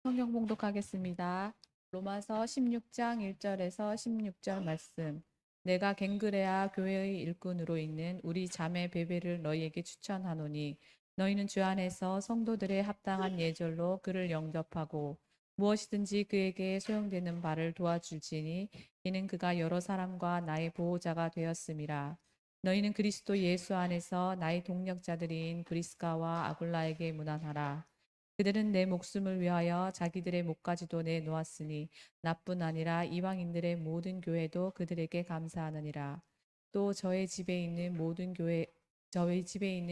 성경 봉독하겠습니다. 로마서 16장 1절에서 16절 말씀. 내가 갱그레아 교회의 일꾼으로 있는 우리 자매 베베를 너희에게 추천하노니 너희는 주 안에서 성도들의 합당한 예절로 그를 영접하고 무엇이든지 그에게 소용되는 바를 도와줄지니 이는 그가 여러 사람과 나의 보호자가 되었음이라. 너희는 그리스도 예수 안에서 나의 동력자들인 브리스가와 아굴라에게 문안하라. 그들은 내 목숨을 위하여 자기들의 목까지도 내놓았으니 나뿐 아니라 이방인들의 모든 교회도 그들에게 감사하느니라. 또 저희 집에 있는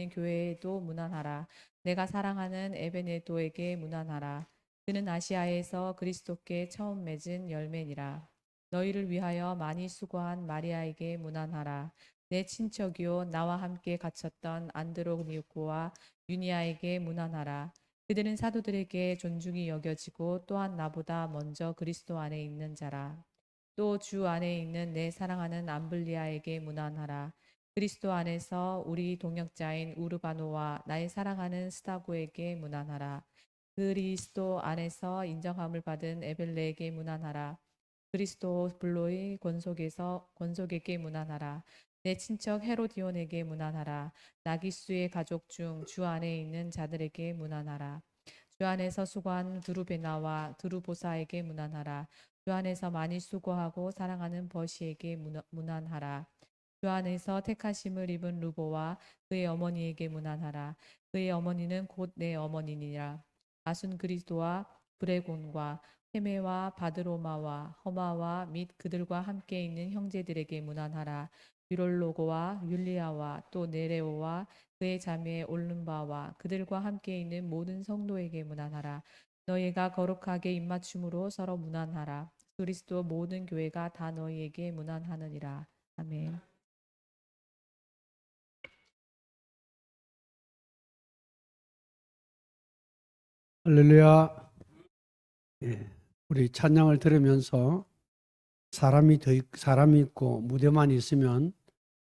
교회에도 문안하라. 내가 사랑하는 에베네도에게 문안하라. 그는 아시아에서 그리스도께 처음 맺은 열매니라. 너희를 위하여 많이 수고한 마리아에게 문안하라. 내 친척이요 나와 함께 갇혔던 안드로니고와 유니아에게 문안하라. 그들은 사도들에게 존중이 여겨지고 또한 나보다 먼저 그리스도 안에 있는 자라. 또 주 안에 있는 내 사랑하는 암블리아에게 문안하라. 그리스도 안에서 우리 동역자인 우르바노와 나의 사랑하는 스타고에게 문안하라. 그리스도 안에서 인정함을 받은 에벨레에게 문안하라. 그리스도 블로의 권속에게 문안하라. 내 친척 헤로디온에게 문안하라. 나기수의 가족 중 주 안에 있는 자들에게 문안하라. 주 안에서 수고한 드루베나와 드루보사에게 문안하라. 주 안에서 많이 수고하고 사랑하는 버시에게 문안하라. 주 안에서 택하심을 입은 루보와 그의 어머니에게 문안하라. 그의 어머니는 곧 내 어머니니라. 아순 그리스도와 브레곤과 헤메와 바드로마와 허마와 및 그들과 함께 있는 형제들에게 문안하라. 유롤로고와 율리아와 또 네레오와 그의 자매 올름바와 그들과 함께 있는 모든 성도에게 문안하라. 너희가 거룩하게 입맞춤으로 서로 문안하라. 그리스도 모든 교회가 다 너희에게 문안하느니라. 아멘. 할렐루야. 예, 우리 찬양을 들으면서 사람이 있고 무대만 있으면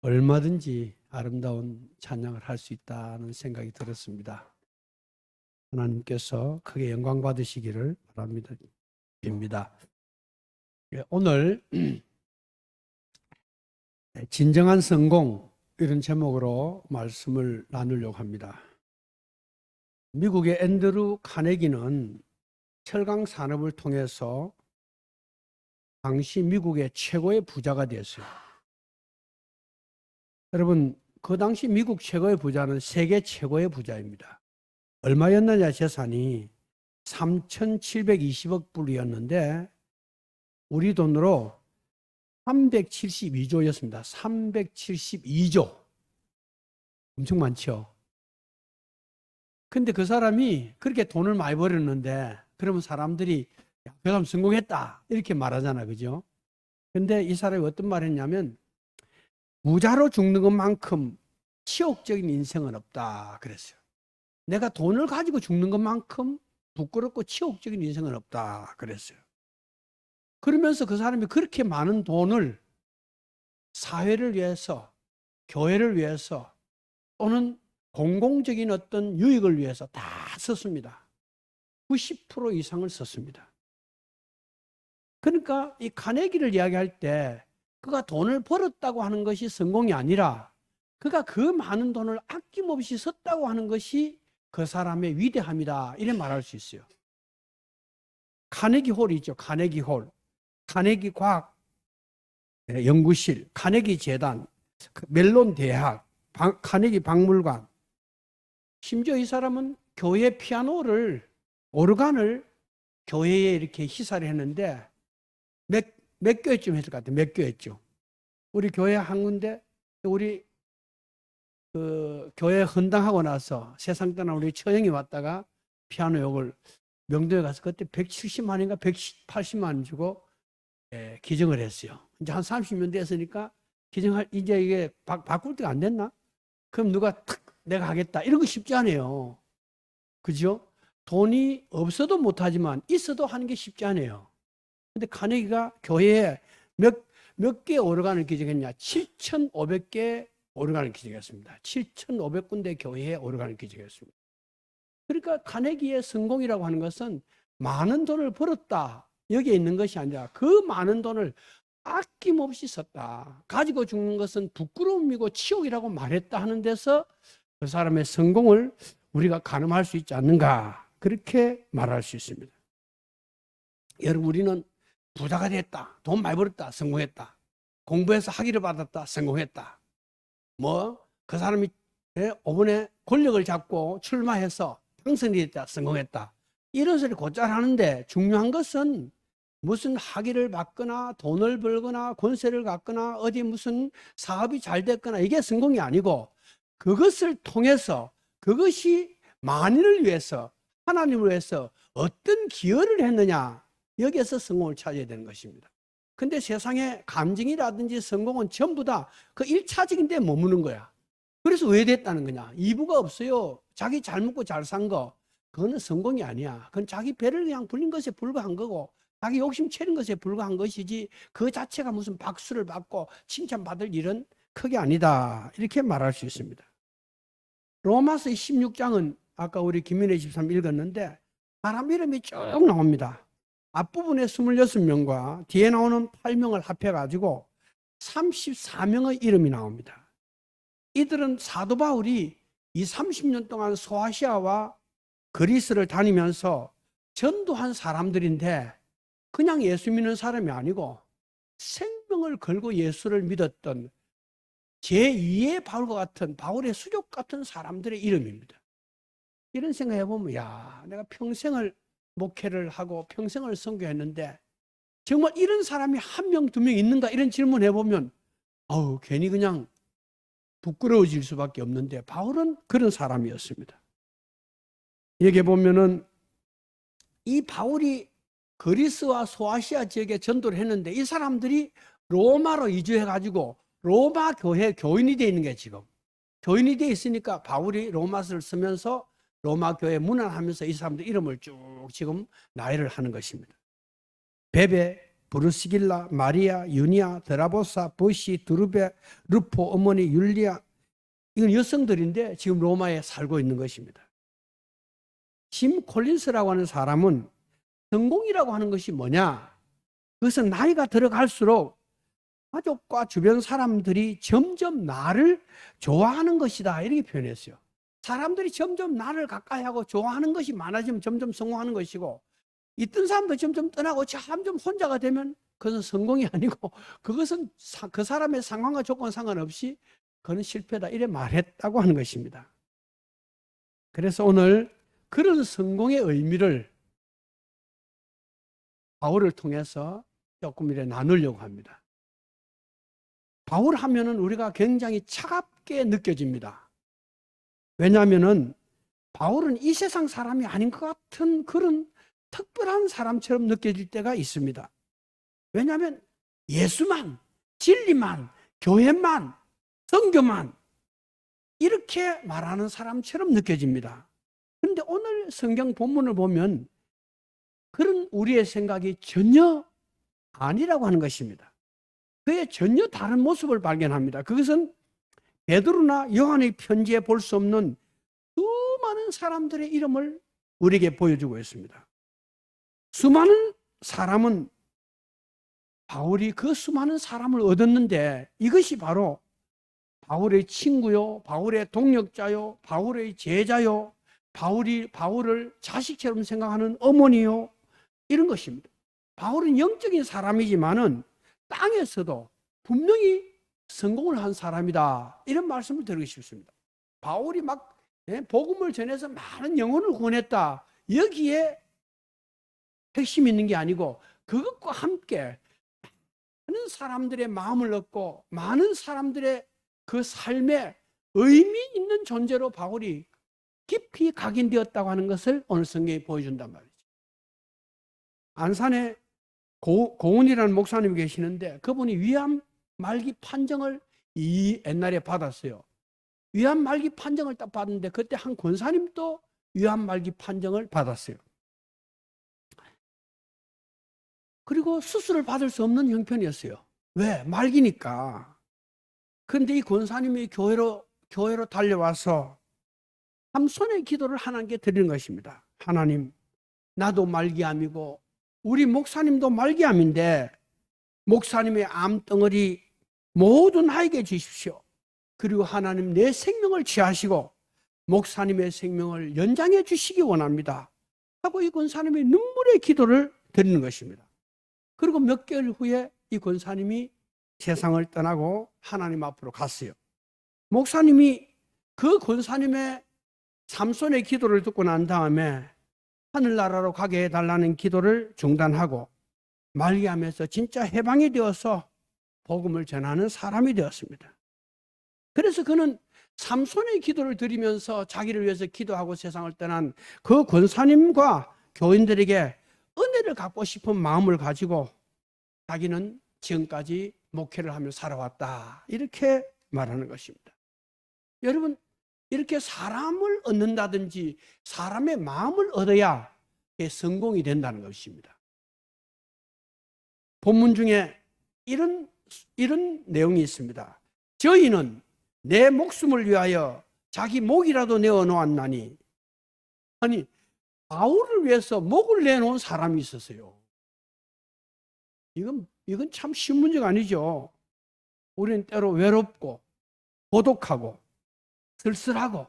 얼마든지 아름다운 찬양을 할 수 있다는 생각이 들었습니다. 하나님께서 크게 영광 받으시기를 바랍니다. 예, 오늘 진정한 성공 이런 제목으로 말씀을 나누려고 합니다. 미국의 앤드루 카네기는 철강 산업을 통해서 당시 미국의 최고의 부자가 되었어요. 여러분, 그 당시 미국 최고의 부자는 세계 최고의 부자입니다. 얼마였느냐 재산이 3,720억 불이었는데 우리 돈으로 372조였습니다. 372조. 엄청 많죠. 근데 그 사람이 그렇게 돈을 많이 벌었는데 그러면 사람들이 야, 그 사람 성공했다 이렇게 말하잖아. 그죠? 근데 이 사람이 어떤 말 했냐면 부자로 죽는 것만큼 치욕적인 인생은 없다 그랬어요. 내가 돈을 가지고 죽는 것만큼 부끄럽고 치욕적인 인생은 없다 그랬어요. 그러면서 그 사람이 그렇게 많은 돈을 사회를 위해서, 교회를 위해서 또는 공공적인 어떤 유익을 위해서 다 썼습니다. 90% 이상을 썼습니다. 그러니까 이 카네기를 이야기할 때 그가 돈을 벌었다고 하는 것이 성공이 아니라 그가 그 많은 돈을 아낌없이 썼다고 하는 것이 그 사람의 위대함이다. 이래 말할 수 있어요. 카네기 홀이 있죠. 카네기 홀. 카네기 과학 연구실, 카네기 재단, 멜론 대학, 카네기 박물관. 심지어 이 사람은 교회 피아노를, 오르간을 교회에 이렇게 희사를 했는데 몇 교회쯤 했을 것 같아요. 몇 교회쯤. 우리 교회 한 군데, 우리 그 교회 헌당하고 나서 세상 떠난 우리 처형이 왔다가 피아노 욕을 명도에 가서 그때 170만 원인가 180만 원 주고 기증을 했어요. 이제 한 30년 됐으니까 기증할, 이제 이게 바꿀 때가 안 됐나? 그럼 누가 탁 내가 하겠다. 이런 거 쉽지 않아요. 그죠? 돈이 없어도 못하지만 있어도 하는 게 쉽지 않아요. 근데 카네기가 교회에 몇 개 오르간을 기증했냐? 7,500개 오르간을 기증했습니다. 7,500군데 교회에 오르간을 기증했습니다. 그러니까 카네기의 성공이라고 하는 것은 많은 돈을 벌었다. 여기에 있는 것이 아니라 그 많은 돈을 아낌없이 썼다. 가지고 죽는 것은 부끄러움이고 치욕이라고 말했다 하는 데서 그 사람의 성공을 우리가 가늠할 수 있지 않는가. 그렇게 말할 수 있습니다. 여러분, 우리는 부자가 됐다. 돈 많이 벌었다. 성공했다. 공부해서 학위를 받았다. 성공했다. 그 사람이 5번에 권력을 잡고 출마해서 당선이 됐다. 성공했다. 이런 소리 곧잘 하는데 중요한 것은 무슨 학위를 받거나 돈을 벌거나 권세를 갖거나 어디 무슨 사업이 잘 됐거나 이게 성공이 아니고 그것을 통해서 그것이 만인을 위해서 하나님을 위해서 어떤 기여를 했느냐 여기에서 성공을 찾아야 되는 것입니다. 근데 세상에 감정이라든지 성공은 전부 다 그 1차적인 데 머무는 거야. 그래서 왜 됐다는 거냐? 2부가 없어요. 자기 잘 먹고 잘 산 거 그거는 성공이 아니야. 그건 자기 배를 그냥 불린 것에 불과한 거고 자기 욕심 채는 것에 불과한 것이지 그 자체가 무슨 박수를 받고 칭찬받을 일은 크게 아니다. 이렇게 말할 수 있습니다. 로마서 16장은 아까 우리 김민혜 집사님 읽었는데 사람 이름이 쭉 나옵니다. 앞부분에 26명과 뒤에 나오는 8명을 합해가지고 34명의 이름이 나옵니다. 이들은 사도 바울이 이 30년 동안 소아시아와 그리스를 다니면서 전도한 사람들인데 그냥 예수 믿는 사람이 아니고 생명을 걸고 예수를 믿었던 제2의 바울과 같은 바울의 수족 같은 사람들의 이름입니다. 이런 생각해 보면 야, 내가 평생을 목회를 하고 평생을 선교했는데 정말 이런 사람이 한 명, 두 명 있는가 이런 질문해 보면 괜히 그냥 부끄러워질 수밖에 없는데 바울은 그런 사람이었습니다. 여기 보면은 이 바울이 그리스와 소아시아 지역에 전도를 했는데 이 사람들이 로마로 이주해 가지고 로마 교회 교인이 되어 있는 게 지금 교인이 되어 있으니까 바울이 로마서를 쓰면서 로마 교회 문안하면서 이 사람들 이름을 쭉 지금 나열을 하는 것입니다. 베베, 브루스길라, 마리아, 유니아, 드라보사, 보시, 두르베, 루포, 어머니 율리아 이건 여성들인데 지금 로마에 살고 있는 것입니다. 짐 콜린스라고 하는 사람은 성공이라고 하는 것이 뭐냐? 그것은 나이가 들어갈수록 가족과 주변 사람들이 점점 나를 좋아하는 것이다 이렇게 표현했어요. 사람들이 점점 나를 가까이 하고 좋아하는 것이 많아지면 점점 성공하는 것이고 있던 사람도 점점 떠나고 점점 혼자가 되면 그것은 성공이 아니고 그것은 그 사람의 상황과 조건 상관없이 그건 실패다 이래 말했다고 하는 것입니다. 그래서 오늘 그런 성공의 의미를 바울을 통해서 조금 이렇게 나누려고 합니다. 바울 하면은 우리가 굉장히 차갑게 느껴집니다. 왜냐하면은 바울은 이 세상 사람이 아닌 것 같은 그런 특별한 사람처럼 느껴질 때가 있습니다. 왜냐하면 예수만, 진리만, 교회만, 선교만 이렇게 말하는 사람처럼 느껴집니다. 그런데 오늘 성경 본문을 보면 그런 우리의 생각이 전혀 아니라고 하는 것입니다. 그의 전혀 다른 모습을 발견합니다. 그것은 베드로나 요한의 편지에 볼 수 없는 수많은 사람들의 이름을 우리에게 보여주고 있습니다. 수많은 사람은 바울이 그 수많은 사람을 얻었는데 이것이 바로 바울의 친구요, 바울의 동력자요, 바울의 제자요, 바울이 바울을 자식처럼 생각하는 어머니요, 이런 것입니다. 바울은 영적인 사람이지만은 땅에서도 분명히 성공을 한 사람이다. 이런 말씀을 드리고 싶습니다. 바울이 막 복음을 전해서 많은 영혼을 구원했다. 여기에 핵심이 있는 게 아니고 그것과 함께 많은 사람들의 마음을 얻고 많은 사람들의 그 삶에 의미 있는 존재로 바울이 깊이 각인되었다고 하는 것을 오늘 성경이 보여준단 말이죠. 안산에 고은이라는 목사님이 계시는데 그분이 위암 말기 판정을 옛날에 받았어요. 위암 말기 판정을 딱 받았는데 그때 한 권사님도 위암 말기 판정을 받았어요. 그리고 수술을 받을 수 없는 형편이었어요. 왜? 말기니까. 그런데 이 권사님이 교회로 달려와서 삼손의 기도를 하나님께 드리는 것입니다. 하나님, 나도 말기암이고 우리 목사님도 말기암인데 목사님의 암덩어리 모두 나에게 주십시오. 그리고 하나님 내 생명을 취하시고 목사님의 생명을 연장해 주시기 원합니다 하고 이 권사님이 눈물의 기도를 드리는 것입니다. 그리고 몇 개월 후에 이 권사님이 세상을 떠나고 하나님 앞으로 갔어요. 목사님이 그 권사님의 삼손의 기도를 듣고 난 다음에 하늘나라로 가게 해달라는 기도를 중단하고 말기암에서 진짜 해방이 되어서 복음을 전하는 사람이 되었습니다. 그래서 그는 삼손의 기도를 드리면서 자기를 위해서 기도하고 세상을 떠난 그 권사님과 교인들에게 은혜를 갚고 싶은 마음을 가지고 자기는 지금까지 목회를 하며 살아왔다, 이렇게 말하는 것입니다. 여러분, 이렇게 사람을 얻는다든지 사람의 마음을 얻어야 성공이 된다는 것입니다. 본문 중에 이런 내용이 있습니다. 저희는 내 목숨을 위하여 자기 목이라도 내어놓았나니. 아니, 바울을 위해서 목을 내놓은 사람이 있었어요. 이건 참 쉬운 문제가 아니죠. 우리는 때로 외롭고 고독하고 쓸쓸하고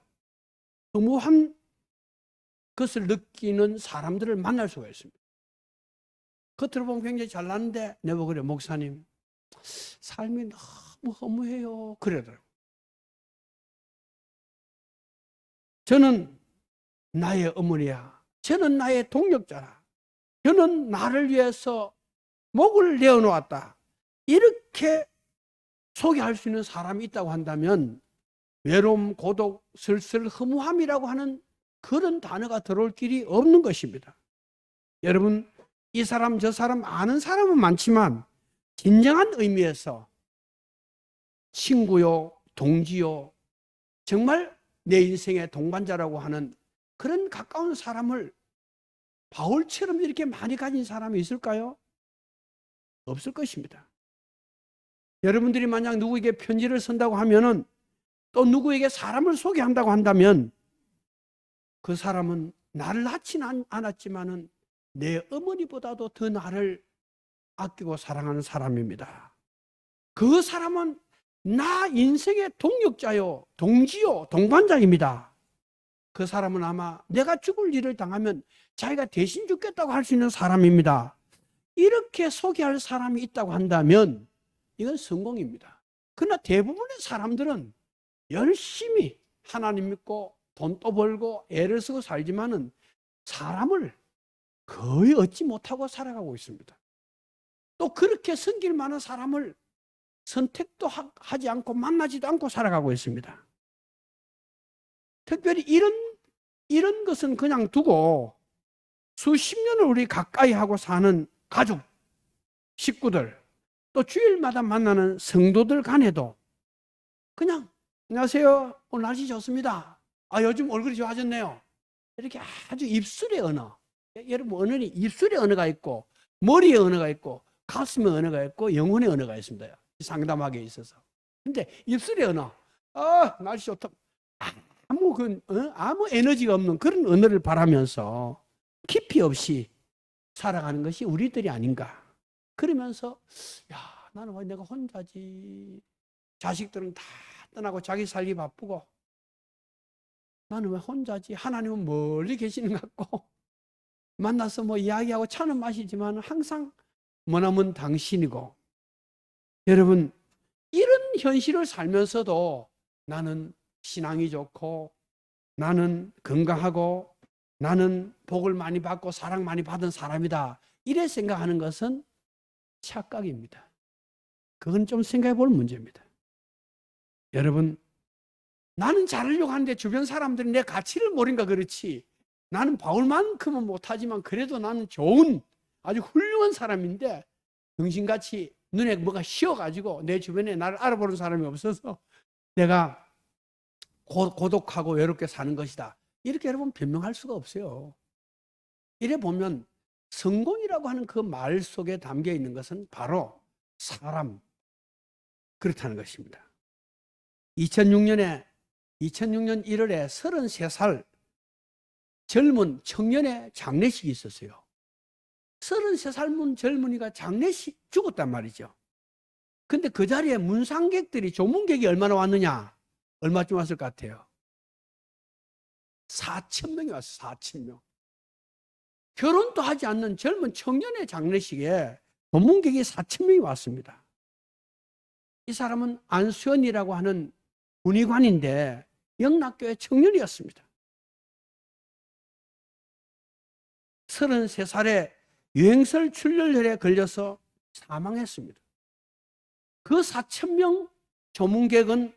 허무한 것을 느끼는 사람들을 만날 수가 있습니다. 겉으로 보면 굉장히 잘났는데 내가 그래, 목사님 삶이 너무 허무해요, 그러더라고요. 저는 나의 어머니야, 저는 나의 동력자라, 저는 나를 위해서 목을 내어놓았다, 이렇게 소개할 수 있는 사람이 있다고 한다면 외로움, 고독, 슬슬 허무함이라고 하는 그런 단어가 들어올 길이 없는 것입니다. 여러분, 이 사람 저 사람 아는 사람은 많지만 진정한 의미에서 친구요, 동지요, 정말 내 인생의 동반자라고 하는 그런 가까운 사람을 바울처럼 이렇게 많이 가진 사람이 있을까요? 없을 것입니다. 여러분들이 만약 누구에게 편지를 쓴다고 하면은, 또 누구에게 사람을 소개한다고 한다면 그 사람은 나를 낳지는 않았지만은 내 어머니보다도 더 나를 아끼고 사랑하는 사람입니다. 그 사람은 나 인생의 동력자요, 동지요, 동반자입니다. 그 사람은 아마 내가 죽을 일을 당하면 자기가 대신 죽겠다고 할 수 있는 사람입니다. 이렇게 소개할 사람이 있다고 한다면 이건 성공입니다. 그러나 대부분의 사람들은 열심히 하나님 믿고 돈도 벌고 애를 쓰고 살지만은 사람을 거의 얻지 못하고 살아가고 있습니다. 또 그렇게 섬길 만한 사람을 선택도 하지 않고 만나지도 않고 살아가고 있습니다. 특별히 이런 것은 그냥 두고 수십 년을 우리 가까이 하고 사는 가족, 식구들, 또 주일마다 만나는 성도들 간에도 그냥 안녕하세요, 오늘 날씨 좋습니다, 요즘 얼굴이 좋아졌네요, 이렇게 아주 입술의 언어, 여러분 언어는 입술의 언어가 있고 머리의 언어가 있고 가슴의 언어가 있고 영혼의 언어가 있습니다. 상담하기에 있어서. 근데 입술의 언어, 날씨 좋다, 아무 에너지가 없는 그런 언어를 바라면서 깊이 없이 살아가는 것이 우리들이 아닌가. 그러면서 나는 왜 내가 혼자지, 자식들은 다 떠나고 자기 살기 바쁘고 나는 왜 혼자지, 하나님은 멀리 계시는 것 같고 만나서 뭐 이야기하고 차는 마시지만 항상 머나먼 당신이고. 여러분, 이런 현실을 살면서도 나는 신앙이 좋고 나는 건강하고 나는 복을 많이 받고 사랑 많이 받은 사람이다, 이래 생각하는 것은 착각입니다. 그건 좀 생각해 볼 문제입니다. 여러분, 나는 잘하려고 하는데 주변 사람들이 내 가치를 모르니까 그렇지, 나는 바울만큼은 못하지만 그래도 나는 좋은 아주 훌륭한 사람인데 정신같이 눈에 뭐가 씌어가지고 내 주변에 나를 알아보는 사람이 없어서 내가 고독하고 외롭게 사는 것이다, 이렇게 여러분 변명할 수가 없어요. 이래 보면 성공이라고 하는 그 말 속에 담겨 있는 것은 바로 사람, 그렇다는 것입니다. 2006년 1월에 33살 젊은 청년의 장례식이 있었어요. 33살 젊은이가 장례식 죽었단 말이죠. 근데 그 자리에 문상객들이, 조문객이 얼마나 왔느냐? 얼마쯤 왔을 것 같아요? 4,000명이 왔어요. 4,000명. 결혼도 하지 않는 젊은 청년의 장례식에 조문객이 4,000명이 왔습니다. 이 사람은 안수연이라고 하는 군의관인데 영락교회 청년이었습니다. 33살에 유행설 출혈혈에 걸려서 사망했습니다. 그 4,000명 조문객은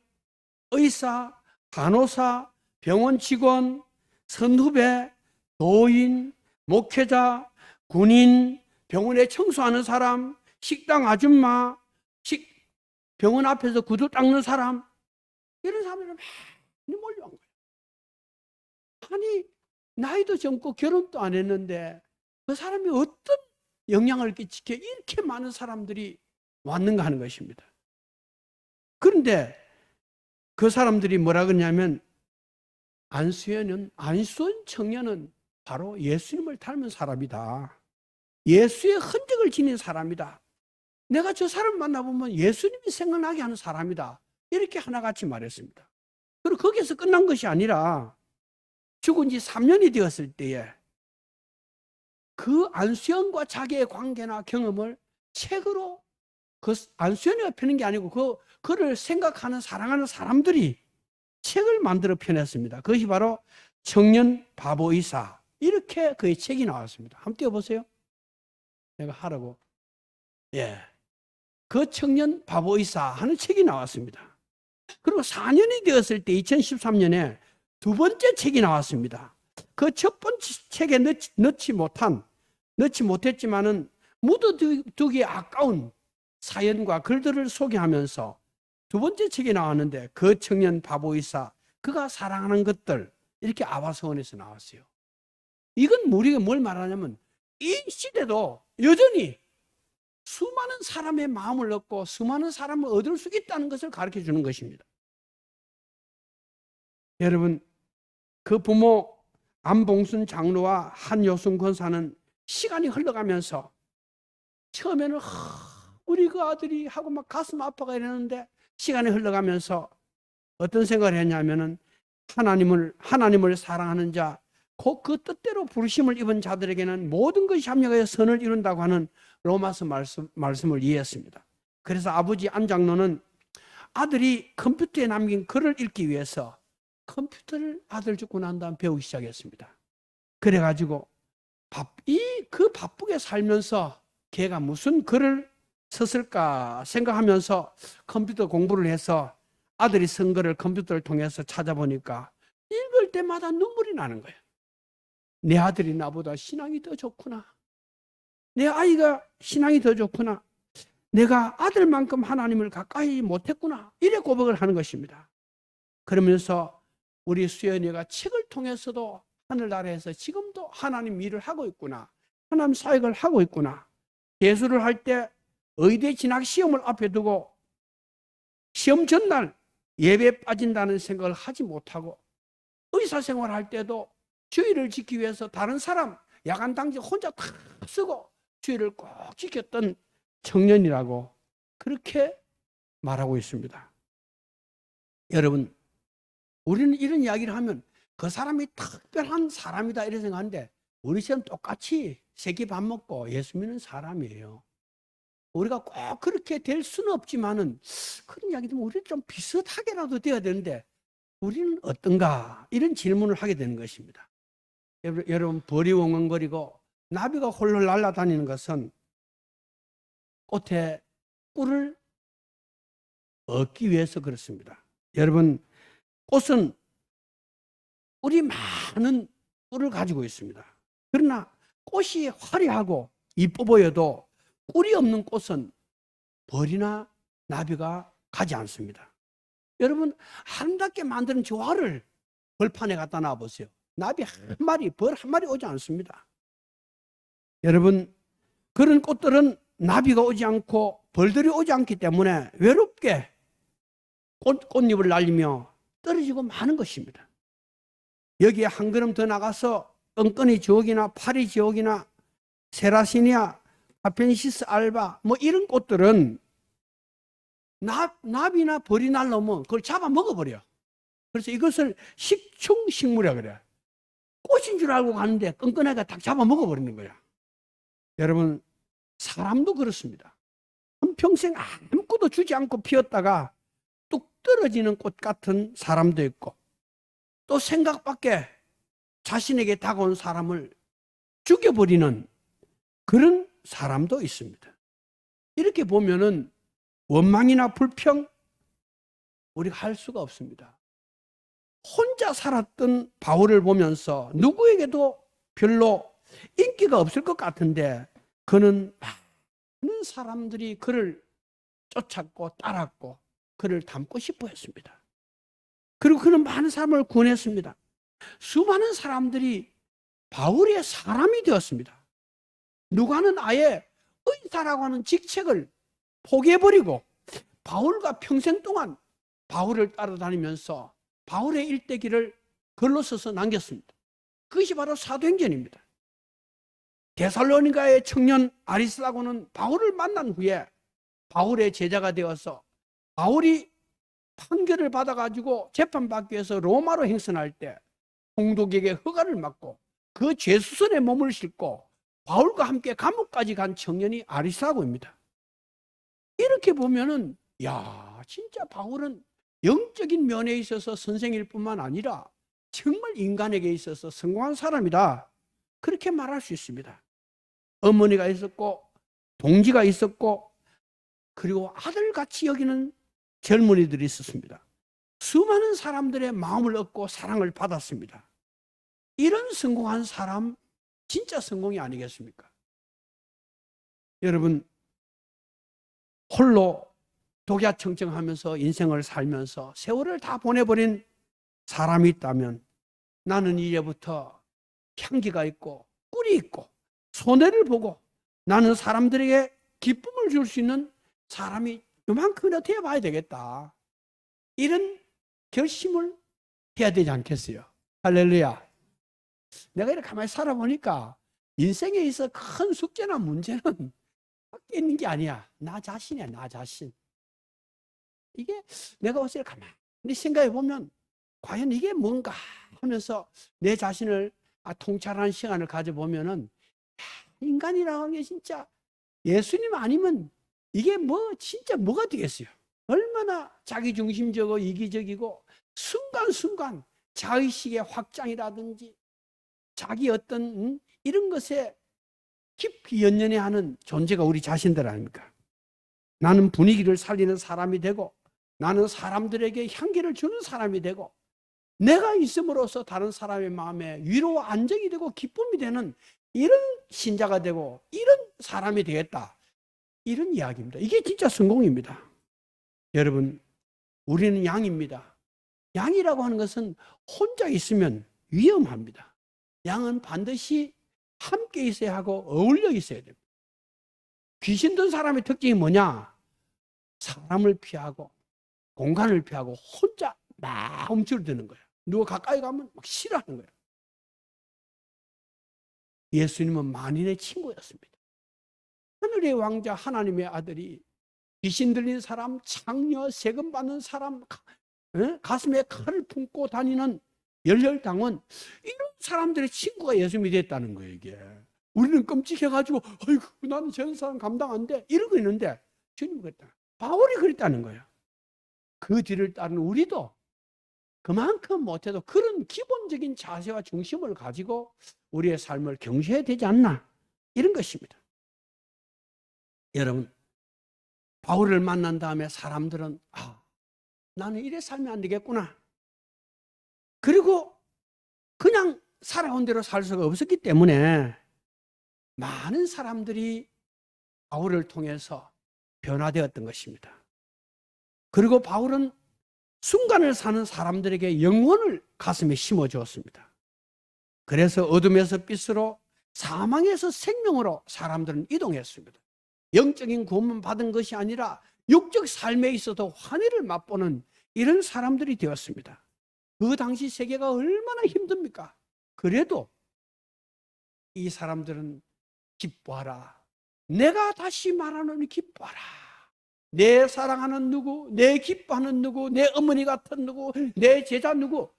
의사, 간호사, 병원 직원, 선후배, 도인, 목회자, 군인, 병원에 청소하는 사람, 식당 아줌마, 병원 앞에서 구두 닦는 사람, 이런 사람들이 많이 몰려온 거예요. 아니, 나이도 젊고 결혼도 안 했는데 그 사람이 어떤 영향을 끼치게 이렇게 많은 사람들이 왔는가 하는 것입니다. 그런데 그 사람들이 뭐라 그러냐면, 안수연 청년은 바로 예수님을 닮은 사람이다. 예수의 흔적을 지닌 사람이다. 내가 저 사람 만나보면 예수님이 생각나게 하는 사람이다. 이렇게 하나같이 말했습니다. 그리고 거기에서 끝난 것이 아니라 죽은 지 3년이 되었을 때에 그 안수연과 자기의 관계나 경험을 책으로, 그 안수연이가 펴는 게 아니고 그를 생각하는, 사랑하는 사람들이 책을 만들어 펴냈습니다. 그것이 바로 청년 바보이사, 이렇게 그의 책이 나왔습니다. 한번 띄워보세요. 내가 하라고. 예. 그 청년 바보이사 하는 책이 나왔습니다. 그리고 4년이 되었을 때 2013년에 두 번째 책이 나왔습니다. 그 첫 번째 책에 넣지 못했지만은 묻어두기 아까운 사연과 글들을 소개하면서 두 번째 책이 나왔는데, 그 청년 바보이사, 그가 사랑하는 것들, 이렇게 아바서원에서 나왔어요. 이건 우리가 뭘 말하냐면, 이 시대도 여전히 수많은 사람의 마음을 얻고 수많은 사람을 얻을 수 있다는 것을 가르쳐 주는 것입니다. 여러분, 그 부모 안봉순 장로와 한효순 권사는 시간이 흘러가면서 처음에는 우리 그 아들이 하고 막 가슴 아파가 이러는데, 시간이 흘러가면서 어떤 생각을 했냐면은, 하나님을 사랑하는 자, 곧 그 뜻대로 부르심을 입은 자들에게는 모든 것이 합력하여 선을 이룬다고 하는 로마서 말씀을 이해했습니다. 그래서 아버지 안 장로는 아들이 컴퓨터에 남긴 글을 읽기 위해서 컴퓨터를 아들 죽고 난 다음 배우기 시작했습니다. 그래가지고 그 바쁘게 살면서 걔가 무슨 글을 썼을까 생각하면서 컴퓨터 공부를 해서 아들이 쓴 글을 컴퓨터를 통해서 찾아보니까 읽을 때마다 눈물이 나는 거예요. 내 아들이 나보다 신앙이 더 좋구나. 내 아이가 신앙이 더 좋구나. 내가 아들만큼 하나님을 가까이 못했구나. 이래 고백을 하는 것입니다. 그러면서 우리 수연이가 책을 통해서도 하늘나라에서 지금도 하나님 일을 하고 있구나. 하나님 사역을 하고 있구나. 예수를 할 때 의대 진학 시험을 앞에 두고 시험 전날 예배에 빠진다는 생각을 하지 못하고, 의사생활 할 때도 주의를 지키기 위해서 다른 사람 야간 당직 혼자 다 쓰고 주의를 꼭 지켰던 청년이라고 그렇게 말하고 있습니다. 여러분, 우리는 이런 이야기를 하면 그 사람이 특별한 사람이다 이렇게 생각하는데, 우리처럼 똑같이 세끼 밥 먹고 예수 믿는 사람이에요. 우리가 꼭 그렇게 될 수는 없지만은, 그런 이야기 들으면 우리는 좀 비슷하게라도 되어야 되는데 우리는 어떤가, 이런 질문을 하게 되는 것입니다. 여러분, 벌이 웅웅거리고 나비가 홀로 날아다니는 것은 꽃에 꿀을 얻기 위해서 그렇습니다. 여러분, 꽃은 꿀이 많은 꿀을 가지고 있습니다. 그러나 꽃이 화려하고 이뻐 보여도 꿀이 없는 꽃은 벌이나 나비가 가지 않습니다. 여러분, 아름답게 만드는 조화를 벌판에 갖다 놔보세요. 나비 한 마리, 벌 한 마리 오지 않습니다. 여러분, 그런 꽃들은 나비가 오지 않고 벌들이 오지 않기 때문에 외롭게 꽃잎을 날리며 떨어지고 마는 것입니다. 여기에 한 걸음 더 나가서 끈끈이 지옥이나 파리 지옥이나 세라시니아, 아펜시스 알바 뭐 이런 꽃들은 납이나 벌이 날라오면 그걸 잡아 먹어버려. 그래서 이것을 식충식물이라 그래. 꽃인 줄 알고 가는데 끈끈하게 딱 잡아 먹어버리는 거야. 여러분, 사람도 그렇습니다. 한평생 아무것도 주지 않고 피었다가 뚝 떨어지는 꽃 같은 사람도 있고, 또 생각 밖에 자신에게 다가온 사람을 죽여버리는 그런 사람도 있습니다. 이렇게 보면은 원망이나 불평 우리가 할 수가 없습니다. 혼자 살았던 바울을 보면서 누구에게도 별로 인기가 없을 것 같은데 그는 많은 사람들이 그를 쫓았고 따랐고 그를 닮고 싶어 했습니다. 그리고 그는 많은 사람을 구원했습니다. 수많은 사람들이 바울의 사람이 되었습니다. 누가는 아예 의사라고 하는 직책을 포기해버리고 바울과 평생 동안 바울을 따라다니면서 바울의 일대기를 글로 써서 남겼습니다. 그것이 바로 사도행전입니다. 데살로니가의 청년 아리스다고는 바울을 만난 후에 바울의 제자가 되어서 바울이 판결을 받아가지고 재판받기 위해서 로마로 행선할 때 총독에게 허가를 받고 그 죄수선에 몸을 싣고 바울과 함께 감옥까지 간 청년이 아리스다고입니다. 이렇게 보면은 야, 진짜 바울은 영적인 면에 있어서 선생일 뿐만 아니라 정말 인간에게 있어서 성공한 사람이다. 그렇게 말할 수 있습니다. 어머니가 있었고 동지가 있었고 그리고 아들같이 여기는 젊은이들이 있었습니다. 수많은 사람들의 마음을 얻고 사랑을 받았습니다. 이런 성공한 사람 진짜 성공이 아니겠습니까? 여러분, 홀로 독야청청하면서 인생을 살면서 세월을 다 보내버린 사람이 있다면 나는 이제부터 향기가 있고 꿀이 있고 손해를 보고 나는 사람들에게 기쁨을 줄 수 있는 사람이 요만큼이나 되어봐야 되겠다. 이런 결심을 해야 되지 않겠어요? 할렐루야. 내가 이렇게 가만히 살아보니까 인생에 있어 큰 숙제나 문제는 밖에 있는 게 아니야. 나 자신이야, 나 자신. 이게 내가 어제 가만히 생각해 보면 과연 이게 뭔가 하면서 내 자신을 통찰하는 시간을 가져보면은 인간이라고 하는 게 진짜 예수님 아니면 이게 뭐 진짜 뭐가 되겠어요? 얼마나 자기중심적이고 이기적이고 순간순간 자의식의 확장이라든지 자기 어떤 이런 것에 깊이 연연해하는 존재가 우리 자신들 아닙니까? 나는 분위기를 살리는 사람이 되고 나는 사람들에게 향기를 주는 사람이 되고 내가 있음으로써 다른 사람의 마음에 위로와 안정이 되고 기쁨이 되는 이런 신자가 되고 이런 사람이 되겠다. 이런 이야기입니다. 이게 진짜 성공입니다. 여러분, 우리는 양입니다. 양이라고 하는 것은 혼자 있으면 위험합니다. 양은 반드시 함께 있어야 하고 어울려 있어야 됩니다. 귀신 든 사람의 특징이 뭐냐? 사람을 피하고 공간을 피하고 혼자 막 움츠러드는 거예요. 누가 가까이 가면 막 싫어하는 거예요. 예수님은 만인의 친구였습니다. 하늘의 왕자 하나님의 아들이 귀신 들린 사람, 창녀, 세금 받는 사람, 가슴에 칼을 품고 다니는 열혈당은 이런 사람들의 친구가 예수님이 됐다는 거예요. 이게 우리는 끔찍해가지고 아이고 나는 저런 사람 감당 안 돼 이러고 있는데 주님은 그랬다. 바울이 그랬다는 거예요. 그 뒤를 따르는 우리도 그만큼 못해도 그런 기본적인 자세와 중심을 가지고 우리의 삶을 경주해야 되지 않나 이런 것입니다. 여러분, 바울을 만난 다음에 사람들은 나는 이래 살면 안 되겠구나. 그리고 그냥 살아온 대로 살 수가 없었기 때문에 많은 사람들이 바울을 통해서 변화되었던 것입니다. 그리고 바울은 순간을 사는 사람들에게 영혼을 가슴에 심어주었습니다. 그래서 어둠에서 빛으로 사망에서 생명으로 사람들은 이동했습니다. 영적인 구원만 받은 것이 아니라 육적 삶에 있어도 환희를 맛보는 이런 사람들이 되었습니다. 그 당시 세계가 얼마나 힘듭니까? 그래도 이 사람들은 기뻐하라. 내가 다시 말하노니 기뻐하라. 내 사랑하는 누구, 내 기뻐하는 누구, 내 어머니 같은 누구, 내 제자 누구.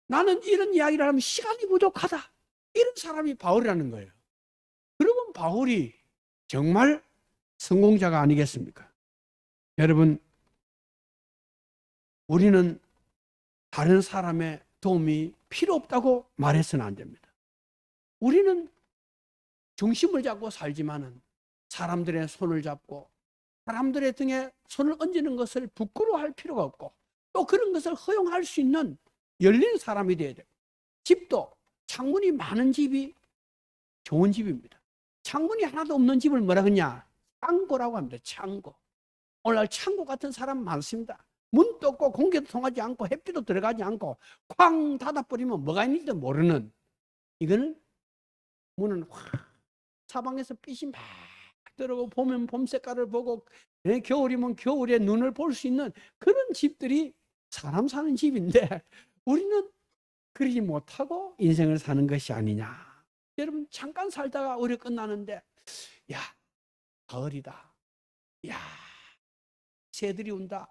나는 이런 이야기를 하면 시간이 부족하다. 이런 사람이 바울이라는 거예요. 그러면 바울이 정말 성공자가 아니겠습니까? 여러분, 우리는 다른 사람의 도움이 필요 없다고 말해서는 안 됩니다. 우리는 중심을 잡고 살지만은 사람들의 손을 잡고 사람들의 등에 손을 얹는 것을 부끄러워할 필요가 없고 또 그런 것을 허용할 수 있는 열린 사람이 되어야 돼요. 집도 창문이 많은 집이 좋은 집입니다. 창문이 하나도 없는 집을 뭐라 그러냐? 창고라고 합니다. 창고. 오늘날 창고 같은 사람 많습니다. 문도 없고 공기도 통하지 않고 햇빛도 들어가지 않고 쾅 닫아버리면 뭐가 있는지도 모르는, 이거는 문은 확 사방에서 빛이 막 들어오고 보면 봄 색깔을 보고 겨울이면 겨울에 눈을 볼 수 있는 그런 집들이 사람 사는 집인데 우리는 그러지 못하고 인생을 사는 것이 아니냐. 여러분, 잠깐 살다가 오래 끝나는데 야, 가을이다. 야, 새들이 온다.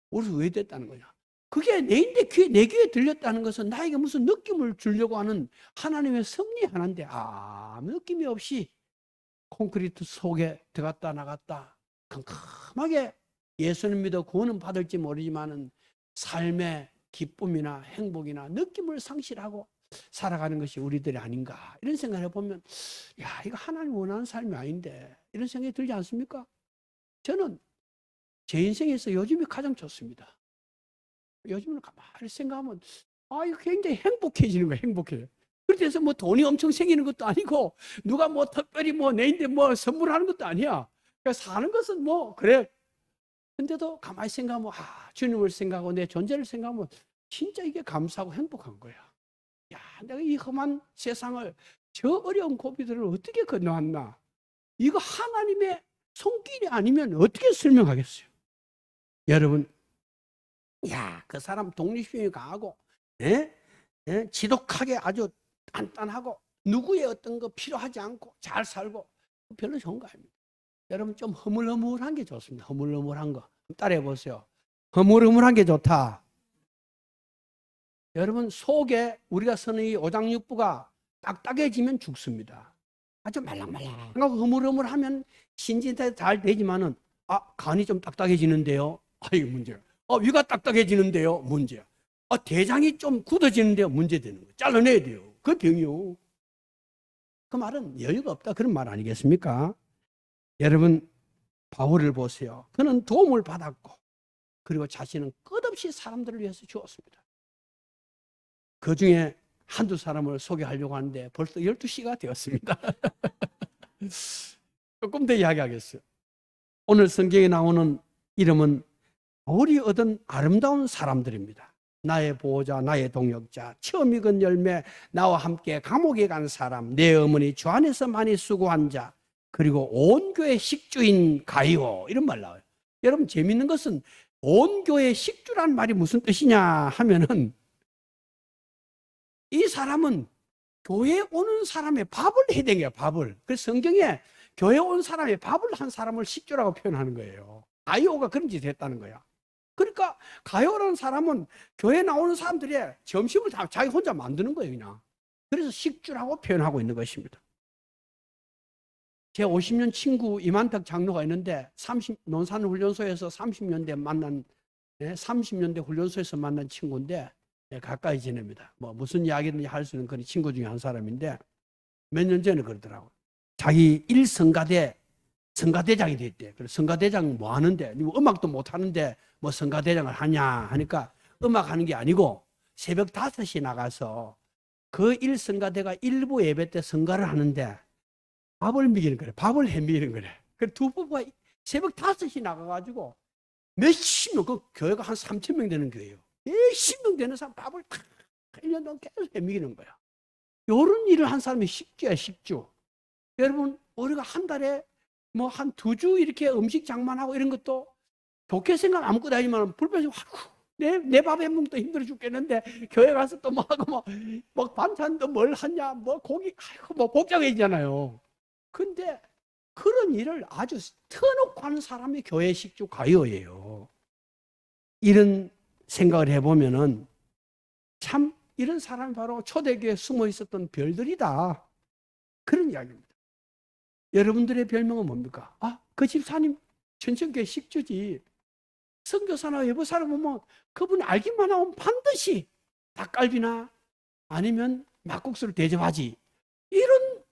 우리 왜 됐다는 거냐? 그게 내 귀에 들렸다는 것은 나에게 무슨 느낌을 주려고 하는 하나님의 섭리 하나인데 아무 느낌이 없이 콘크리트 속에 들어갔다 나갔다 캄캄하게 예수님 믿어 구원은 받을지 모르지만은 삶의 기쁨이나 행복이나 느낌을 상실하고 살아가는 것이 우리들이 아닌가, 이런 생각을 해보면 야, 이거 하나님 원하는 삶이 아닌데, 이런 생각이 들지 않습니까? 저는 제 인생에서 요즘이 가장 좋습니다. 요즘은 가만히 생각하면 이거 굉장히 행복해지는 거예요. 행복해. 그래서 뭐 돈이 엄청 생기는 것도 아니고 누가 뭐 특별히 뭐 내인데 뭐 선물하는 것도 아니야. 그러니까 사는 것은 뭐 그래. 근데도 가만히 생각하면 주님을 생각하고 내 존재를 생각하면 진짜 이게 감사하고 행복한 거야. 야, 내가 이 험한 세상을, 저 어려운 고비들을 어떻게 건너왔나. 이거 하나님의 손길이 아니면 어떻게 설명하겠어요? 여러분, 야, 그 사람 독립심이 강하고 지독하게 아주 단단하고 누구의 어떤 거 필요하지 않고 잘 살고, 별로 좋은 거 아닙니다. 여러분, 좀 허물허물한 게 좋습니다. 허물허물한 거 따라해 보세요. 허물허물한 게 좋다. 여러분, 속에 우리가 쓰는 이 오장육부가 딱딱해지면 죽습니다. 아주 말랑말랑하고 허물허물하면 신진대 잘 되지만은 간이 좀 딱딱해지는데요. 이거 문제야. 위가 딱딱해지는데요. 문제야. 대장이 좀 굳어지는데요. 문제되는 거예요. 잘라내야 돼요. 그 병이요. 그 말은 여유가 없다, 그런 말 아니겠습니까? 여러분, 바울을 보세요. 그는 도움을 받았고 그리고 자신은 끝없이 사람들을 위해서 주었습니다. 그 중에 한두 사람을 소개하려고 하는데 벌써 12시가 되었습니다. 조금 더 이야기하겠어요. 오늘 성경에 나오는 이름은 바울이 얻은 아름다운 사람들입니다. 나의 보호자, 나의 동역자, 처음 익은 열매, 나와 함께 감옥에 간 사람, 내 어머니 주 안에서 많이 수고한 자, 그리고 온 교회 식주인 가이오, 이런 말 나와요. 여러분, 재밌는 것은 온 교회 식주란 말이 무슨 뜻이냐 하면은 이 사람은 교회에 오는 사람의 밥을 해야 되는 거예요. 밥을. 그래서 성경에 교회에 온 사람의 밥을 한 사람을 식주라고 표현하는 거예요. 가이오가 그런 짓을 했다는 거야. 그러니까 가이오라는 사람은 교회에 나오는 사람들의 점심을 다 자기 혼자 만드는 거예요, 그냥. 그래서 식주라고 표현하고 있는 것입니다. 제 50년 친구 이만탁 장로가 있는데 논산훈련소에서 30년대 만난 30년대 훈련소에서 만난 친구인데 가까이 지냅니다. 뭐 무슨 이야기든지 할 수 있는 그런 친구 중에 한 사람인데 몇 년 전에 그러더라고. 자기 성가대장이 됐대. 그래서 성가대장 뭐 하는데, 음악도 못 하는데 뭐 성가대장을 하냐 하니까 음악 하는 게 아니고 새벽 5시에 나가서 그 성가대가 일부 예배 때 성가를 하는데 밥을 먹이는 거래. 밥을 해 먹이는 거래. 그래서 두 부부가 새벽 5시에 나가가지고 몇십 명, 그 교회가 한 3,000명 되는 교회예요. 몇십 명 되는 사람 밥을 다 1년 동안 계속 해 먹이는 거야. 이런 일을 한 사람이 식주야, 식주. 여러분, 우리가 한 달에 뭐 한 2주 이렇게 음식 장만하고 이런 것도 좋게 생각 아무것도 아니지만 불편해서 내 밥 해먹도 힘들어 죽겠는데 교회 가서 또 뭐 하고 뭐 반찬도 뭘 하냐 뭐 고기 아이고 뭐 복잡해지잖아요. 근데 그런 일을 아주 터놓고 하는 사람이 교회 식주 가요예요. 이런 생각을 해보면은 참 이런 사람이 바로 초대교회에 숨어 있었던 별들이다. 그런 이야기입니다. 여러분들의 별명은 뭡니까? 아, 그 집사님 천천교회 식주지. 선교사나 외부사람 보면 그분 알기만 하면 반드시 닭갈비나 아니면 막국수를 대접하지. 이런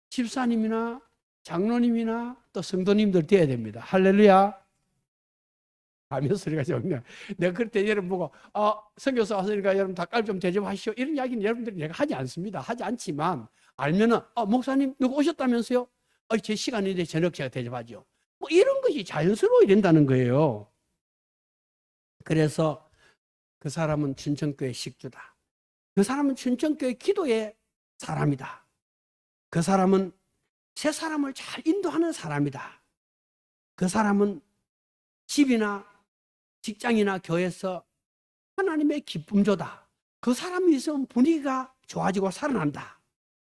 집사님이나 장로님이나 또 성도님들 돼야 됩니다. 할렐루야. 아멘 소리가 좋네요. 내가 그럴 때 여러분 보고 선교사 왔으니까 여러분 닭갈비 좀 대접하시오. 이런 이야기는 여러분들이 내가 하지 않습니다. 하지 않지만 알면은 목사님 누구 오셨다면서요? 제 시간인데 저녁 제가 대접하죠. 뭐 이런 것이 자연스러워야 된다는 거예요. 그래서 그 사람은 춘천교회 식주다. 그 사람은 춘천교회 기도의 사람이다. 그 사람은 새 사람을 잘 인도하는 사람이다. 그 사람은 집이나 직장이나 교회에서 하나님의 기쁨조다. 그 사람이 있으면 분위기가 좋아지고 살아난다.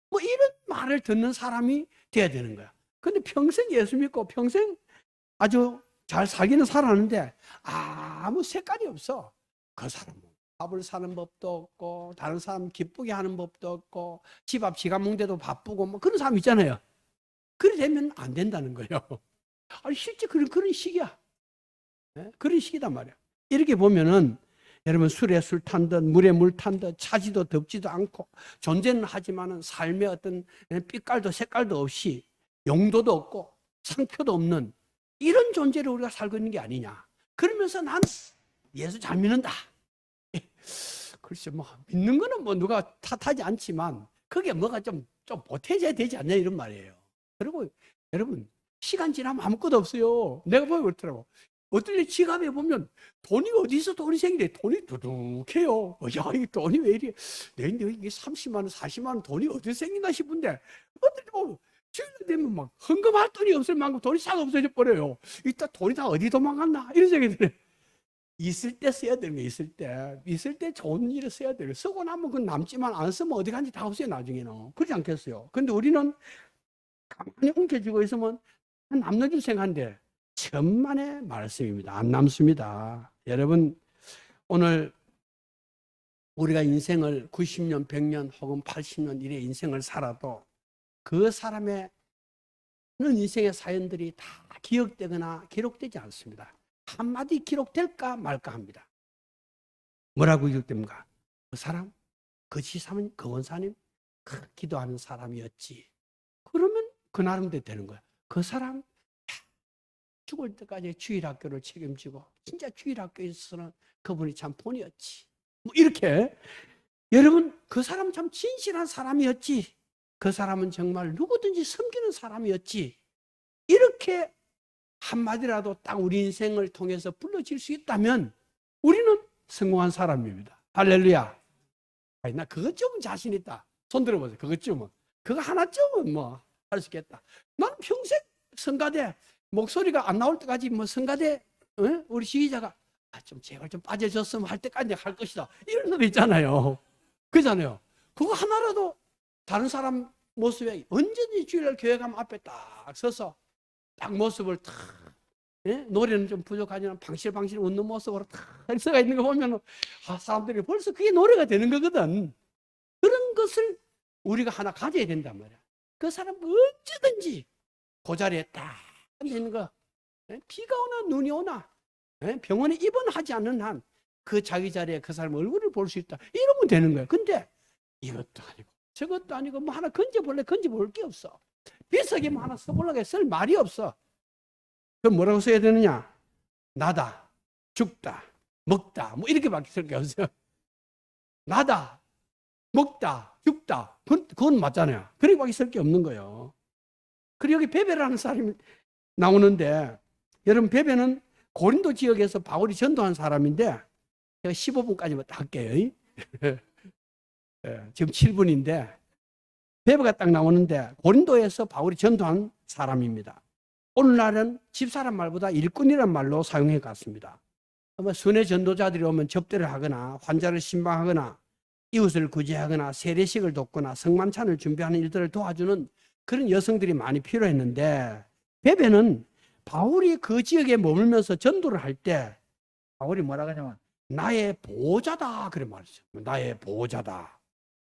뭐 이런 말을 듣는 사람이 돼야 되는 거야. 근데 평생 예수 믿고 평생 아주 잘 살기는 살았는데 아무 색깔이 없어. 그 사람은 밥을 사는 법도 없고 다른 사람 기쁘게 하는 법도 없고 집 앞 지가 먹는데도 바쁘고 뭐 그런 사람 있잖아요. 그래 되면 안 된다는 거예요. 아니 실제 그런 시기야. 네? 그런 시기단 말이야. 이렇게 보면은 여러분 술에 술 탄 듯 물에 물 탄 듯 차지도 덥지도 않고 존재는 하지만은 삶의 어떤 빛깔도 색깔도 없이 용도도 없고 상표도 없는 이런 존재를 우리가 살고 있는 게 아니냐. 그러면서 난 예수 잘 믿는다. 글쎄 뭐 믿는 거는 뭐 누가 탓하지 않지만 그게 뭐가 좀 보태져야 되지 않냐 이런 말이에요. 그리고 여러분 시간 지나면 아무것도 없어요. 내가 보면 그렇더라고. 어떨 때 지갑에 보면 돈이 어디서 돈이 생기래. 돈이 두둑해요. 야, 이 돈이 왜 이래. 내인데 이게 30만 원, 40만 원 돈이 어디서 생긴다 싶은데 어떨 때 보면 주일 되면 막 헌금할 돈이 없을 만큼 돈이 싹 없어져 버려요. 이따 돈이 다 어디 도망갔나 이런 생각이 들어요. 있을 때 써야 되는 거 있을 때 좋은 일을 써야 돼요. 쓰고 나면 그건 남지만 안 쓰면 어디 간지 다 없어요 나중에는. 그렇지 않겠어요? 근데 우리는 가만히 웅켜쥐고 있으면 남는 줄 생각하는데 천만의 말씀입니다. 안 남습니다. 여러분 오늘 우리가 인생을 90년, 100년 혹은 80년 이래 인생을 살아도 그 사람의 인생의 사연들이 다 기억되거나 기록되지 않습니다. 한마디 기록될까 말까 합니다. 뭐라고 기록됩니까? 그 사람, 그 지사님, 그 원사님 기도하는 사람이었지. 그러면 그 나름대로 되는 거야. 그 사람 죽을 때까지 주일학교를 책임지고 진짜 주일학교에서는 그분이 참 본이었지. 뭐 이렇게 여러분 그 사람 참 진실한 사람이었지. 그 사람은 정말 누구든지 섬기는 사람이었지. 이렇게 한마디라도 딱 우리 인생을 통해서 불러질 수 있다면 우리는 성공한 사람입니다. 할렐루야. 아니, 나 그것쯤은 자신 있다. 손 들어보세요. 그것쯤은. 그거 하나쯤은 뭐 할 수 있겠다. 나는 평생 성가대 목소리가 안 나올 때까지 뭐 성가대 우리 지휘자가 좀 제발 좀 빠져줬으면 할 때까지 할 것이다. 이런 소리 있잖아요. 그잖아요. 그거 하나라도 다른 사람 모습에 언제든지 주일날 교회 가면 앞에 딱 서서 딱 모습을 탁 노래는 좀 부족하지만 방실방실 웃는 모습으로 탁 서가 있는 거 보면 사람들이 벌써 그게 노래가 되는 거거든. 그런 것을 우리가 하나 가져야 된단 말이야. 그 사람 언제든지 그 자리에 딱 있는 거 비가 오나 눈이 오나 병원에 입원하지 않는 한 그 자기 자리에 그 사람 얼굴을 볼 수 있다. 이러면 되는 거야. 근데 이것도 아니고 저것도 아니고 뭐 하나 건져볼 게 없어. 비석이 뭐 하나 써보려고 쓸 말이 없어. 그럼 뭐라고 써야 되느냐? 나다, 죽다, 먹다 뭐 이렇게밖에 쓸 게 없어요. 나다, 먹다, 죽다 그건 맞잖아요. 그렇게밖에 쓸 게 없는 거예요. 그리고 여기 베베라는 사람이 나오는데 여러분 베베는 고린도 지역에서 바울이 전도한 사람인데 제가 15분까지만 딱 할게요. 지금 7분인데 베베가 딱 나오는데 고린도에서 바울이 전도한 사람입니다. 오늘날은 집사람 말보다 일꾼이란 말로 사용해 갔습니다. 순회 전도자들이 오면 접대를 하거나 환자를 신방하거나 이웃을 구제하거나 세례식을 돕거나 성만찬을 준비하는 일들을 도와주는 그런 여성들이 많이 필요했는데 베베는 바울이 그 지역에 머물면서 전도를 할 때 바울이 뭐라 하냐면 나의 보호자다 그래 말했어요. 나의 보호자다.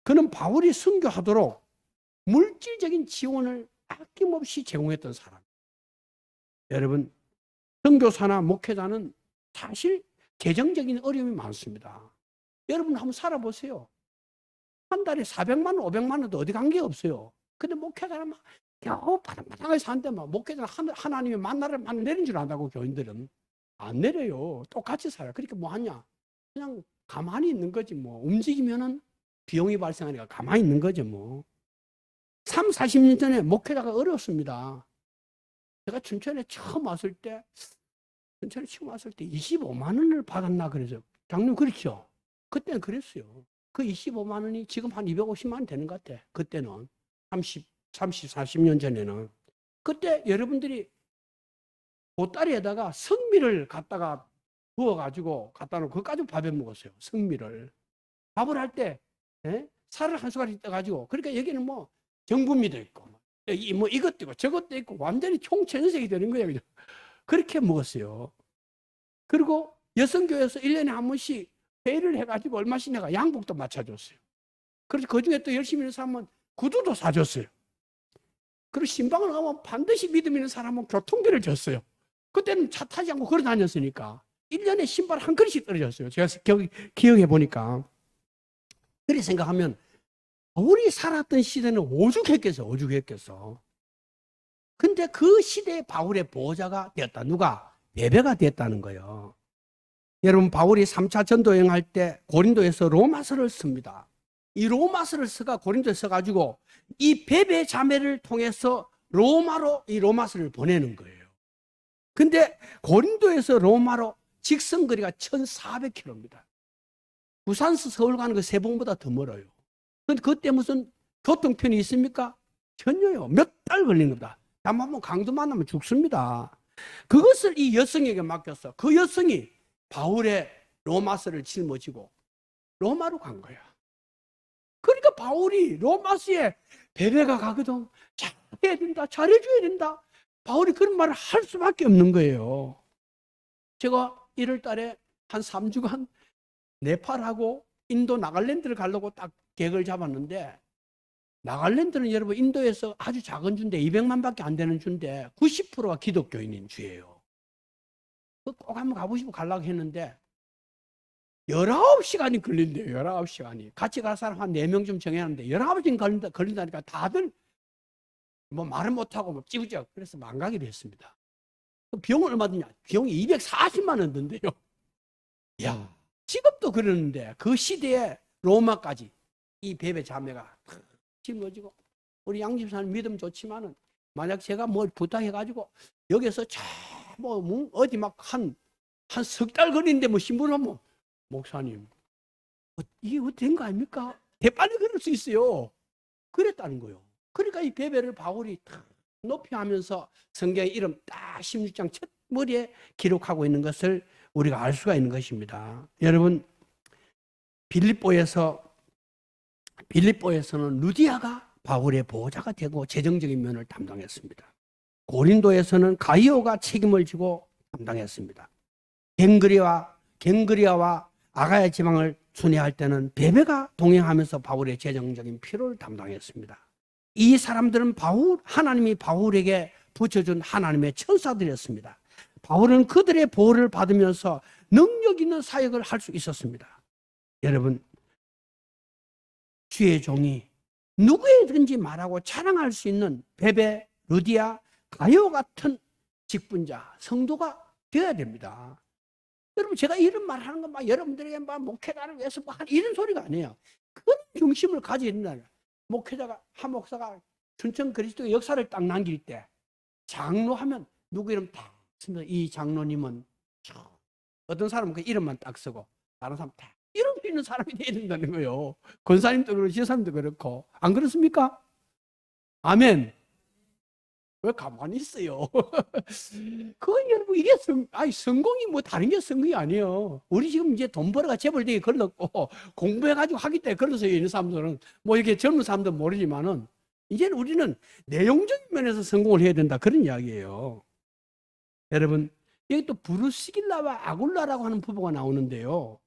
그는 바울이 순교하도록 물질적인 지원을 아낌없이 제공했던 사람. 여러분, 선교사나 목회자는 사실 재정적인 어려움이 많습니다. 여러분 한번 살아보세요. 한 달에 400만 원, 500만 원도 어디 관계 없어요. 근데 목회자는 막 겨우 바닥바닥하게 사는데 막 목회자는 하나님의 만나를 만 내린 줄 안다고 교인들은 안 내려요. 똑같이 살아요. 그러니까 뭐 하냐? 그냥 가만히 있는 거지 뭐. 움직이면은 비용이 발생하니까 가만히 있는 거죠 뭐. 3, 40년 전에 목회자가 어려웠습니다. 제가 춘천에 처음 왔을 때 25만 원을 받았나 그래서 장님 그렇죠? 그때는 그랬어요. 그 25만 원이 지금 한 250만 원 되는 것 같아. 그때는 40년 전에는. 그때 여러분들이 보따리에다가 성미를 갖다가 부어가지고 갖다 놓고 그거 가지고 밥에 먹었어요. 성미를. 밥을 할 때 살을 한 숟가락 떠가지고 그러니까 여기는 뭐 정분미도 있고 뭐 이것도 있고 저것도 있고 완전히 총천색이 되는 거예요. 그죠? 그렇게 먹었어요. 그리고 여성교회에서 1년에 한 번씩 회의를 해가지고 얼마씩 내가 양복도 맞춰줬어요. 그래서 그중에 또 열심히 있는 사람은 구두도 사줬어요. 그리고 신방을 가면 반드시 믿음 있는 사람은 교통비를 줬어요. 그때는 차 타지 않고 걸어 다녔으니까 1년에 신발 한 그릇씩 떨어졌어요. 제가 기억해 보니까. 그렇게 생각하면 우리 살았던 시대는 오죽했겠어. 근데 그 시대에 바울의 보호자가 되었다. 누가? 베베가 되었다는 거예요. 여러분 바울이 3차 전도 여행할 때 고린도에서 로마서를 씁니다. 이 로마서를 써가 고린도에 써가지고 이 베베 자매를 통해서 로마로 이 로마서를 보내는 거예요. 근데 고린도에서 로마로 직선거리가 1,400km입니다. 부산에서 서울 가는 그 세봉보다 더 멀어요. 근데 그때 무슨 교통편이 있습니까? 전혀요. 몇 달 걸리는 겁니다. 한번 강도 만나면 죽습니다. 그것을 이 여성에게 맡겼어. 그 여성이 바울의 로마서를 짊어지고 로마로 간 거야. 그러니까 바울이 로마서에 베베가 가거든. 잘해야 된다. 잘해줘야 된다. 바울이 그런 말을 할 수밖에 없는 거예요. 제가 1월 달에 한 3주간 네팔하고 인도 나갈랜드를 가려고 딱 계획을 잡았는데 나갈랜드는 여러분 인도에서 아주 작은 주인데 200만밖에 안 되는 주인데 90%가 기독교인인 주예요. 꼭 한번 가보시고 가려고 했는데 19시간이 걸린대요. 19시간이. 같이 갈 사람 한 4명 좀 정해놨는데 19시간 걸린다니까 다들 뭐 말을 못하고 뭐 찌우죠. 그래서 망가기로 했습니다. 비용은 얼마 드냐? 비용이 240만 원 든대요. 야, 지금도 그러는데 그 시대에 로마까지 이 베베 자매가 짊어지고 우리 양 집사님 믿음 좋지만은 만약 제가 뭘 부탁해가지고 여기서 뭐 어디 막 한 석 달 걸리는데 뭐 신부하면 목사님 이게 어떻게 된 거 아닙니까? 대빨리 그럴 수 있어요. 그랬다는 거예요. 그러니까 이 베베를 바울이 탁 높이 하면서 성경의 이름 딱 16장 첫 머리에 기록하고 있는 것을 우리가 알 수가 있는 것입니다. 여러분 빌립보에서는 루디아가 바울의 보호자가 되고 재정적인 면을 담당했습니다. 고린도에서는 가이오가 책임을 지고 담당했습니다. 갱그리아와 아가야 지방을 순회할 때는 베베가 동행하면서 바울의 재정적인 필요를 담당했습니다. 이 사람들은 하나님이 바울에게 붙여준 하나님의 천사들이었습니다. 바울은 그들의 보호를 받으면서 능력 있는 사역을 할 수 있었습니다. 여러분, 주의 종이 누구에든지 말하고 자랑할 수 있는 베베, 루디아, 가요 같은 직분자, 성도가 되어야 됩니다. 여러분, 제가 이런 말 하는 건 막 여러분들에게 막 목회자를 위해서 막 이런 소리가 아니에요. 그런 중심을 가져야 된다. 목회자가, 한 목사가 춘천 그리스도의 역사를 딱 남길 때 장로하면 누구 이름 딱 쓰면 이 장로님은 어떤 사람은 그 이름만 딱 쓰고 다른 사람 다 이름 있는 사람이 돼야 된다는 거예요. 권사님도 그렇고 지사님도 그렇고 안 그렇습니까? 아멘. 왜 가만히 있어요? 그건 여러분, 이게 성공이 뭐 다른 게 성공이 아니에요. 우리 지금 이제 돈 벌어가 재벌되게 걸렀고, 공부해가지고 하기 때문에 걸러서 있는 사람들은, 뭐 이렇게 젊은 사람들은 모르지만은, 이제는 우리는 내용적인 면에서 성공을 해야 된다. 그런 이야기예요. 여러분, 여기 또 브루스길라와 아굴라라고 하는 부부가 나오는데요.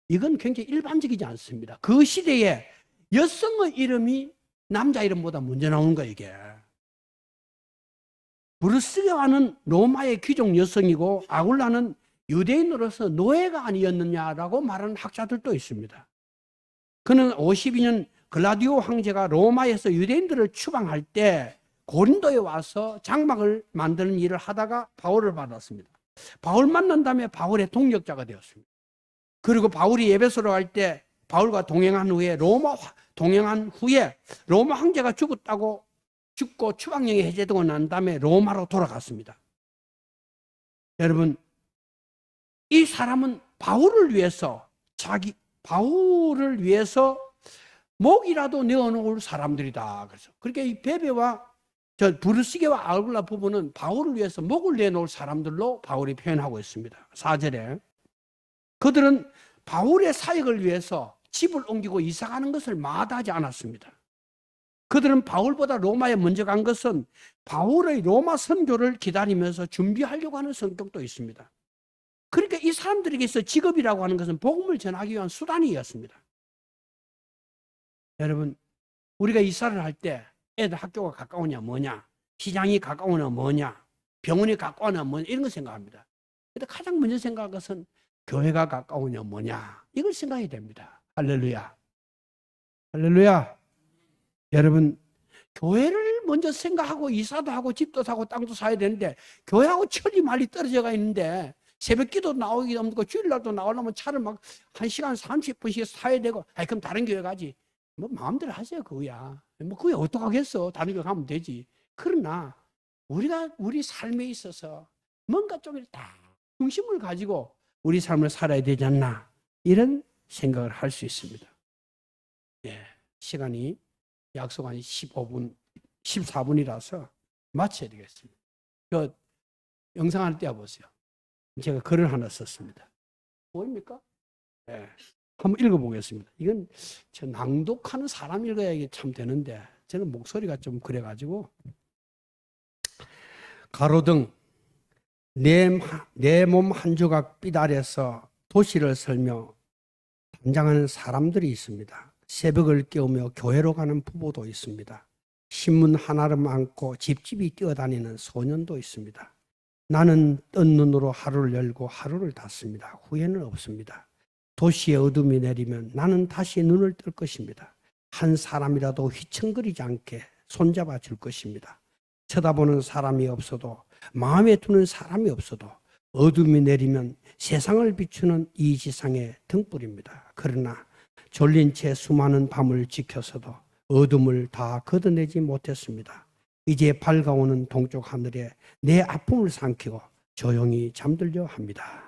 이건 굉장히 일반적이지 않습니다. 그 시대에 여성의 이름이 남자 이름보다 먼저 나오는 거예요, 이게. 브루스길라는 로마의 귀족 여성이고 아굴라는 유대인으로서 노예가 아니었느냐라고 말하는 학자들도 있습니다. 그는 52년 글라디오 황제가 로마에서 유대인들을 추방할 때 고린도에 와서 장막을 만드는 일을 하다가 바울을 받았습니다. 바울 만난 다음에 바울의 동역자가 되었습니다. 그리고 바울이 에베소로 갈 때 바울과 동행한 후에 로마 황제가 죽고 추방령이 해제되고 난 다음에 로마로 돌아갔습니다. 여러분, 이 사람은 바울을 위해서 목이라도 내어놓을 사람들이다. 그래서 그렇게 이 베베와 브루스게와 아굴라 부부는 바울을 위해서 목을 내놓을 사람들로 바울이 표현하고 있습니다. 4절에 그들은 바울의 사역을 위해서 집을 옮기고 이사가는 것을 마다하지 않았습니다. 그들은 바울보다 로마에 먼저 간 것은 바울의 로마 선교를 기다리면서 준비하려고 하는 성격도 있습니다. 그러니까 이 사람들에게서 직업이라고 하는 것은 복음을 전하기 위한 수단이었습니다. 여러분, 우리가 이사를 할 때 애들 학교가 가까우냐 뭐냐, 시장이 가까우냐 뭐냐, 병원이 가까우냐 뭐냐 이런 거 생각합니다. 근데 가장 먼저 생각한 것은 교회가 가까우냐 뭐냐 이걸 생각해야 됩니다. 할렐루야. 할렐루야. 여러분, 교회를 먼저 생각하고 이사도 하고 집도 사고 땅도 사야 되는데 교회하고 천리 멀리 떨어져가 있는데 새벽 기도 나오기도 없고 주일날도 나오려면 차를 막 1시간 30분씩 사야 되고, 그럼 다른 교회 가지. 뭐 마음대로 하세요. 그거야. 뭐 그게 어떡하겠어. 다른 교회 가면 되지. 그러나 우리가 우리 삶에 있어서 뭔가 좀 딱 중심을 가지고 우리 삶을 살아야 되지 않나, 이런 생각을 할 수 있습니다. 예, 시간이 약속 한 14분이라서 마쳐야 되겠습니다. 영상 하나 띄워보세요. 제가 글을 하나 썼습니다. 보입니까? 네. 한번 읽어보겠습니다. 이건 저 낭독하는 사람이 읽어야 이게 참 되는데 저는 목소리가 좀 그래가지고. 가로등 내 몸 한 조각 빛 아래서 도시를 설며 단장하는 사람들이 있습니다. 새벽을 깨우며 교회로 가는 부부도 있습니다. 신문 하나를 안고 집집이 뛰어다니는 소년도 있습니다. 나는 뜬 눈으로 하루를 열고 하루를 닫습니다. 후회는 없습니다. 도시에 어둠이 내리면 나는 다시 눈을 뜰 것입니다. 한 사람이라도 휘청거리지 않게 손잡아 줄 것입니다. 쳐다보는 사람이 없어도, 마음에 두는 사람이 없어도 어둠이 내리면 세상을 비추는 이 지상의 등불입니다. 그러나 졸린 채 수많은 밤을 지켜서도 어둠을 다 걷어내지 못했습니다. 이제 밝아오는 동쪽 하늘에 내 아픔을 삼키고 조용히 잠들려 합니다.